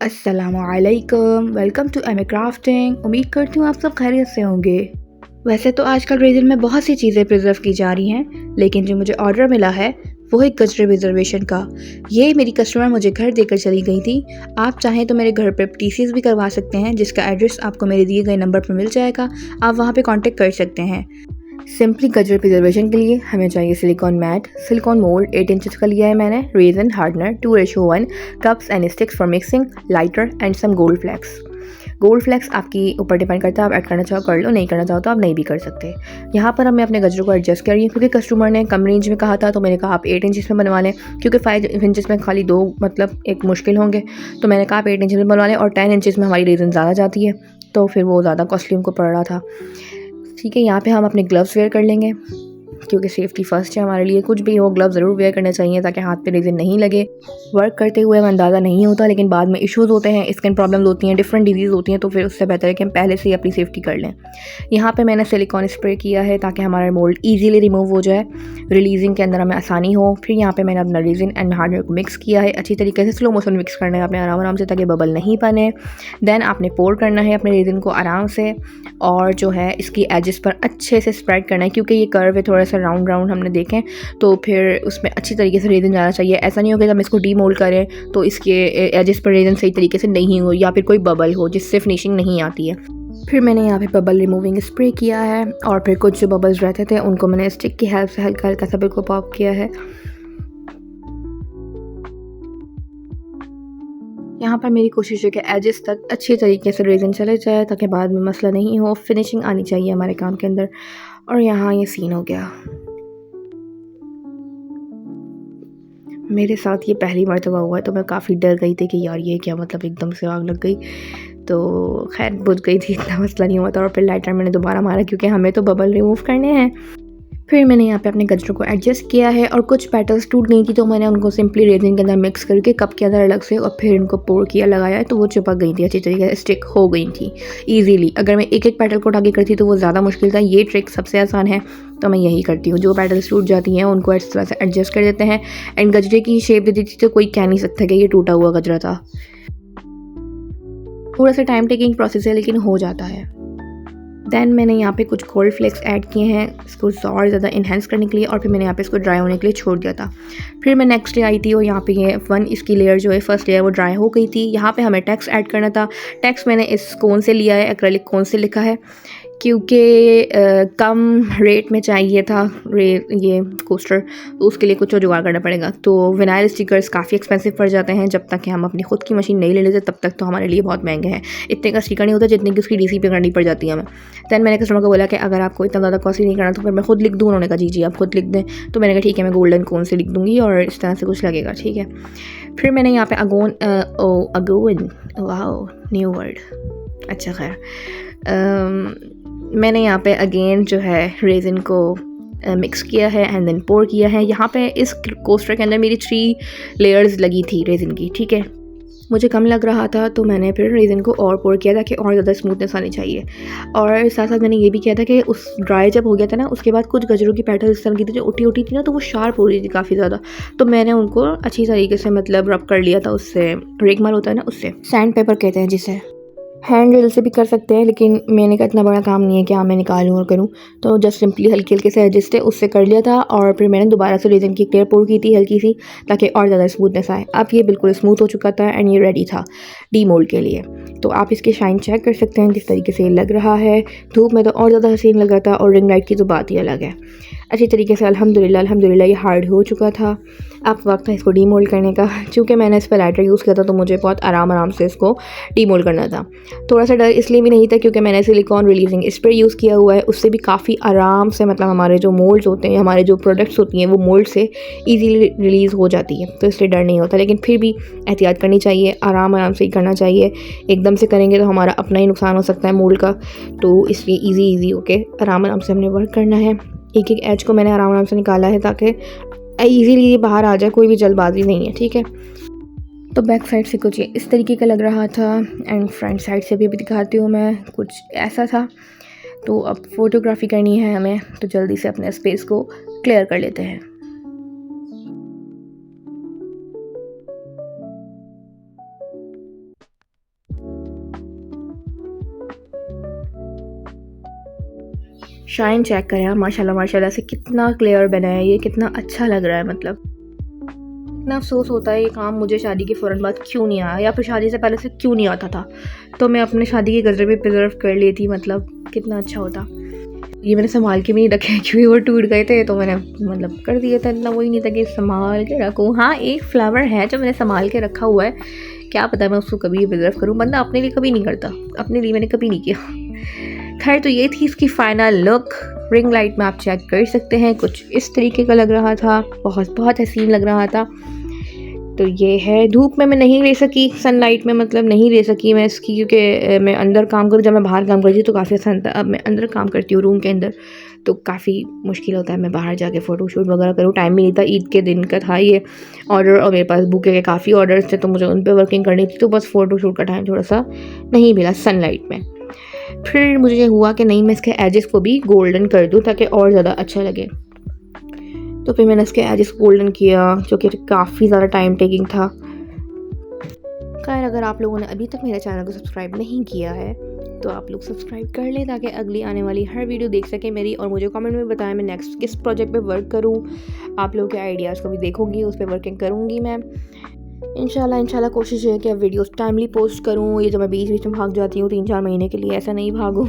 अस्सलामुअलैकुम, welcome to M crafting. उम्मीद करती हूँ आप सब खैरियत से होंगे। वैसे तो आजकल रेज़न में बहुत सी चीज़ें प्रिजर्व की जा रही हैं, लेकिन जो मुझे ऑर्डर मिला है वो है गजरे रिजर्वेशन का। ये मेरी कस्टमर मुझे घर देकर चली गई थी। आप चाहें तो मेरे घर पर टीसीएस भी करवा सकते हैं, जिसका एड्रेस आपको मेरे दिए गए नंबर पर मिल जाएगा। आप वहाँ पे कांटेक्ट कर सकते हैं। सिंपली गजर प्रिजर्वेशन के लिए हमें चाहिए silicone mat, silicone mould 8 inches का लिया है मैंने, resin hardener 2:1, cups and sticks for mixing, lighter and some gold flakes. Gold flakes आपकी ऊपर डिपेंड करता है, आप ऐड करना चाहो कर लो, नहीं करना चाहो तो आप नहीं भी कर सकते। यहाँ पर मैं अपने गजरों को एडजस्ट कर रही हूँ क्योंकि कस्टमर ने कम रेंज में कहा था, तो मैंने कहा आप 8 इंचेस में बनवा लें, क्योंकि 5 इंचेस में खाली दो मतलब एक मुश्किल होंगे। तो मैंने कहा आप 8 इंचेस में बनवा लें, और 10 इंचेस में हमारी रेजन ज़्यादा जाती है, तो फिर वो ज़्यादा कॉस्टली उनको पड़ रहा था। ठीक है, यहाँ पे हम अपने ग्लव्स वेयर कर लेंगे क्योंकि सेफ्टी फर्स्ट है हमारे लिए। कुछ भी हो, ग्लव्स ज़रूर वेयर करने चाहिए ताकि हाथ पे रेज़न नहीं लगे। वर्क करते हुए हमें अंदाज़ा नहीं होता, लेकिन बाद में इश्यूज़ होते हैं, स्किन प्रॉब्लम्स होती हैं, डिफरेंट डिजीज़ होती हैं, तो फिर उससे बेहतर है कि हम पहले से ही अपनी सेफ्टी कर लें। यहाँ पे मैंने सिलिकॉन स्प्रे किया है ताकि हमारा मोल्ड ईजीली रिमूव हो जाए, रिलीजिंग के अंदर हमें आसानी हो। फिर यहाँ पे मैंने अपना रेज़न एंड हार्डवेयर को मिक्स किया है अच्छी तरीके से। स्लो मोशन मिक्स करना है आपने आराम आराम से ताकि बबल नहीं बने। देन आपने पोर करना है अपने रेज़न को आराम से, और जो है इसकी एजेस पर अच्छे से स्प्रेड करना है, क्योंकि ये कर्व है थोड़ा सा राउंड राउंड हमने देखें, तो फिर उसमें अच्छी तरीके से रेज़न जाना चाहिए। ऐसा नहीं हो कि जब हम इसको डीमोल्ड करें तो इसके एजेस पर रेज़न सही तरीके से नहीं हो या फिर कोई बबल हो जिससे फिनिशिंग नहीं आती है। फिर मैंने यहाँ पे बबल रिमूविंग स्प्रे किया है, और फिर कुछ जो बबल्स रहते थे उनको मैंने स्टिक की हेल्प से हल्का हल्का सा बिल्कुल पॉप किया है। यहाँ पर मेरी कोशिश है कि एजेस तक अच्छी तरीके से रेज़न चले जाए ताकि बाद में मसला नहीं हो, फिनिशिंग आनी चाहिए हमारे काम के अंदर। और यहाँ ये सीन हो गया। मेरे साथ ये पहली मर्तबा हुआ है, तो मैं काफ़ी डर गई थी कि यार ये क्या, मतलब एकदम से आग लग गई। तो खैर बुझ गई थी, इतना मसला नहीं हुआ था। और फिर लाइटर मैंने दोबारा मारा क्योंकि हमें तो बबल रिमूव करने हैं। फिर मैंने यहाँ पे अपने गजरों को एडजस्ट किया है, और कुछ पेटल्स टूट गई थी तो मैंने उनको सिंपली रेज़न के अंदर मिक्स करके कप के अंदर अलग से, और फिर इनको पोर किया, लगाया है, तो वो चिपक गई थी अच्छी तरीके से, स्टिक हो गई थी ईजीली। अगर मैं एक एक पेटल को उठा के करती तो वो ज़्यादा मुश्किल था। ये ट्रिक सबसे आसान है, तो मैं यही करती हूँ। जो पेटल्स टूट जाती हैं उनको इस तरह से एडजस्ट कर देते हैं, एंड गजरे की शेप दे दी थी तो कोई कह नहीं सकता कि ये टूटा हुआ गजरा था। थोड़ा सा टाइम टेकिंग प्रोसेस है, लेकिन हो जाता है। देन मैंने यहाँ पे कुछ गोल्ड फ्लेक्स ऐड किए हैं इसको और ज़्यादा इन्हेंस करने के लिए, और फिर मैंने यहाँ पे इसको ड्राई होने के लिए छोड़ दिया था। फिर मैं नेक्स्ट डे आई थी, और यहाँ पे ये इसकी लेयर जो है फर्स्ट लेयर वो ड्राई हो गई थी। यहाँ पे हमें टेक्स्ट ऐड करना था। टेक्स्ट मैंने इस कोन से लिया है, एक्रेलिक कोन से लिखा है, क्योंकि कम रेट में चाहिए था ये कोस्टर, तो उसके लिए कुछ और जुगाड़ करना पड़ेगा। तो विनाइल स्टिकर्स काफ़ी एक्सपेंसिव पड़ जाते हैं, जब तक कि हम अपनी खुद की मशीन नहीं ले लेते तब तक तो हमारे लिए बहुत महंगे हैं। इतने का स्टिकर नहीं होता जितने की उसकी डीसी पे करनी पड़ जाती है हमें। दैन मैंने कस्टमर को बोला कि अगर आपको इतना ज़्यादा कॉस्टली नहीं करना तो फिर मैं खुद लिख दूँ। उन्होंने कहा जी जी आप खुद लिख दें। तो मैंने कहा ठीक है, मैं गोल्डन कोन से लिख दूँगी और इस तरह से कुछ लगेगा, ठीक है। फिर मैंने यहाँ पे अगोन वाओ न्यू वर्ड, अच्छा खैर, मैंने यहाँ पे अगेन जो है रेज़न को मिक्स किया है एंड देन पोर किया है। यहाँ पे इस कोस्टर के अंदर मेरी 3 लेयर्स लगी थी रेज़न की, ठीक है। मुझे कम लग रहा था तो मैंने फिर रेज़न को और पोर किया था कि और ज़्यादा स्मूथनेस आनी चाहिए। और साथ साथ मैंने ये भी किया था कि उस ड्राई जब हो गया था ना, उसके बाद कुछ गजरों की पेटल इस तरह की थी जो उठी थी ना, तो वो शार्प हो रही थी काफ़ी ज़्यादा। तो मैंने उनको अच्छी तरीके से मतलब रब कर लिया था, उससे रेगमाल होता है ना, उससे, सैंड पेपर कहते हैं जिसे। हैंड ड्रिल से भी कर सकते हैं, लेकिन मैंने कहा इतना बड़ा काम नहीं है कि हाँ मैं निकालूँ और करूँ, तो जस्ट सिंपली हल्के हल्के से एडजस्ट है उससे कर लिया था। और फिर मैंने दोबारा से रेज़न की एक लेयर पोर की थी हल्की सी, ताकि और ज़्यादा स्मूथनेस आए। अब ये बिल्कुल स्मूथ हो चुका था एंड ये रेडी था डीमोल्ड के लिए। तो आप इसकी शाइन चेक कर सकते हैं किस तरीके से ये लग रहा है। धूप में तो और ज़्यादा हसीन लग रहा था, और रिंग लाइट की तो बात ही अलग है। अच्छी तरीके से अल्हम्दुलिल्लाह ये हार्ड हो चुका था। अब वक्त था इसको डीमोल्ड करने का। चूँकि मैंने इस पर लाइटर यूज़ किया था तो मुझे बहुत आराम से इसको डीमोल्ड करना था। थोड़ा सा डर इसलिए भी नहीं था क्योंकि मैंने सिलिकॉन रिलीजिंग स्प्रे यूज़ किया हुआ है, उससे भी काफ़ी आराम से मतलब हमारे जो मोल्ड्स होते हैं, हमारे जो प्रोडक्ट्स होती हैं, वो मोल्ड से ईजीली रिलीज़ हो जाती है, तो इसलिए डर नहीं होता। लेकिन फिर भी एहतियात करनी चाहिए, आराम से ही करना चाहिए। एकदम से करेंगे तो हमारा अपना ही नुकसान हो सकता है मोल्ड का, तो इसलिए ईजी होके आराम से हमने वर्क करना है। एक एक एज को मैंने आराम से निकाला है ताकि ईजीली ये बाहर आ जाए, कोई भी जल्दबाजी नहीं है, ठीक है। तो बैक साइड से कुछ इस तरीके का लग रहा था, एंड फ्रंट साइड से भी दिखाती हूँ मैं, कुछ ऐसा था। तो अब फ़ोटोग्राफी करनी है हमें, तो जल्दी से अपने स्पेस को क्लियर कर लेते हैं। शाइन चेक करें आप, माशाल्लाह माशाल्लाह से कितना क्लियर बना है ये, कितना अच्छा लग रहा है। मतलब इतना अफसोस होता है ये काम मुझे शादी के फ़ौरन बाद क्यों नहीं आया, या फिर शादी से पहले से क्यों नहीं आता था, तो मैं अपने शादी के गजरे भी प्रिजर्व कर लेती, मतलब कितना अच्छा होता। ये मैंने संभाल के भी नहीं रखे क्योंकि वो टूट गए थे, तो मैंने मतलब कर दिया था, इतना वही नहीं था कि संभाल के रखूँ। हाँ, एक फ्लावर है जो मैंने संभाल के रखा हुआ है, क्या पता मैं उसको कभी प्रिजर्व करूँ, बंदा अपने लिए कभी नहीं करता, अपने लिए मैंने कभी नहीं किया। खैर, तो ये थी इसकी फ़ाइनल लुक। रिंग लाइट में आप चेक कर सकते हैं, कुछ इस तरीके का लग रहा था, बहुत बहुत हसीन लग रहा था। तो ये है, धूप में मैं नहीं ले सकी, सनलाइट में मतलब नहीं ले सकी मैं इसकी, क्योंकि मैं अंदर काम करूँ, जब मैं बाहर काम करती हूँ तो काफ़ी आसान था। अब मैं अंदर काम करती हूँ रूम के अंदर, तो काफ़ी मुश्किल होता है मैं बाहर जाके फ़ोटोशूट वगैरह करूँ, टाइम भी नहीं था। ईद के दिन का था ये ऑर्डर, और मेरे पास बुके के काफ़ी ऑर्डर्स थे, तो मुझे उन पर वर्किंग करनी थी, तो बस फ़ोटोशूट का टाइम थोड़ा सा नहीं मिला सनलाइट में। फिर मुझे ये हुआ कि नहीं, मैं इसके एजेस को भी गोल्डन कर दूँ ताकि और ज़्यादा अच्छा लगे। तो फिर मैंने इसके एजेस गोल्डन किया, जो कि काफ़ी ज़्यादा टाइम टेकिंग था। खैर, अगर आप लोगों ने अभी तक मेरे चैनल को सब्सक्राइब नहीं किया है तो आप लोग सब्सक्राइब कर लें, ताकि अगली आने वाली हर वीडियो देख सकें मेरी, और मुझे कमेंट में बताएं मैं नेक्स्ट किस प्रोजेक्ट पे वर्क करूं। आप लोग के आइडियाज़ को भी देखूंगी, उस पर वर्किंग करूंगी मैं इंशाल्लाह। कोशिश है कि अब वीडियोस टाइमली पोस्ट करूं। ये जो मैं बीच बीच में भाग जाती हूँ 3-4 महीने के लिए, ऐसा नहीं भागूं।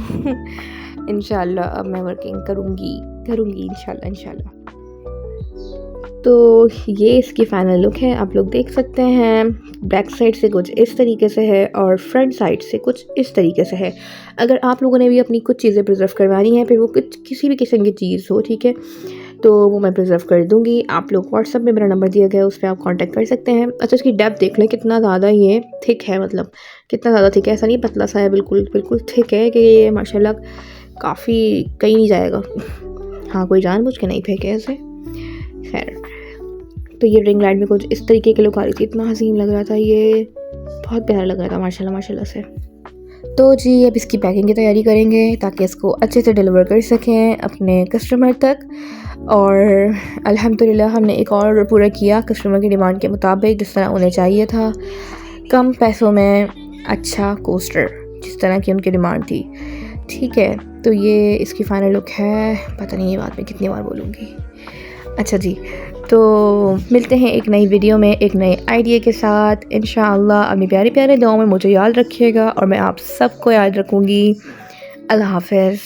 इंशाल्लाह अब मैं वर्किंग करूंगी इंशाल्लाह। तो ये इसकी फ़ाइनल लुक है, आप लोग देख सकते हैं। बैक साइड से कुछ इस तरीके से है और फ्रंट साइड से कुछ इस तरीके से है। अगर आप लोगों ने भी अपनी कुछ चीज़ें प्रिजर्व करवानी है, फिर वो कुछ किसी भी किस्म की चीज़ हो, ठीक है, तो वो मैं प्रिजर्व कर दूँगी। आप लोग व्हाट्सअप में मेरा नंबर दिया गया है, उस पर आप कांटेक्ट कर सकते हैं। अच्छा, इसकी डेप्थ देख लें कितना ज़्यादा ये थिक है, मतलब कितना ज़्यादा थिक है, ऐसा नहीं पतला सा है, बिल्कुल बिल्कुल थिक है कि ये माशाल्लाह काफ़ी कहीं नहीं जाएगा। हाँ, कोई जानबूझ के नहीं फेंके ऐसे। खैर, तो ये रिंग लाइट में कुछ इस तरीके के लुक आ रही थी, इतना हसीन लग रहा था, ये बहुत प्यारा लग रहा था माशाल्लाह से। तो जी, अब इसकी पैकिंग की तैयारी करेंगे ताकि इसको अच्छे से डिलीवर कर सकें अपने कस्टमर तक। और अल्हम्दुलिल्लाह हमने एक और ऑर्डर पूरा किया कस्टमर की डिमांड के मुताबिक, जिस तरह उन्हें चाहिए था, कम पैसों में अच्छा कोस्टर, जिस तरह की उनकी डिमांड थी। ठीक है, तो ये इसकी फ़ाइनल लुक है। पता नहीं ये बात मैं कितनी बार बोलूँगी। अच्छा जी, तो मिलते हैं एक नई वीडियो में एक नए आइडिया के साथ इंशाअल्लाह। अपनी प्यारे प्यारे दुआओं में मुझे याद रखिएगा और मैं आप सबको याद रखूँगी। अल्लाह हाफ़िज़।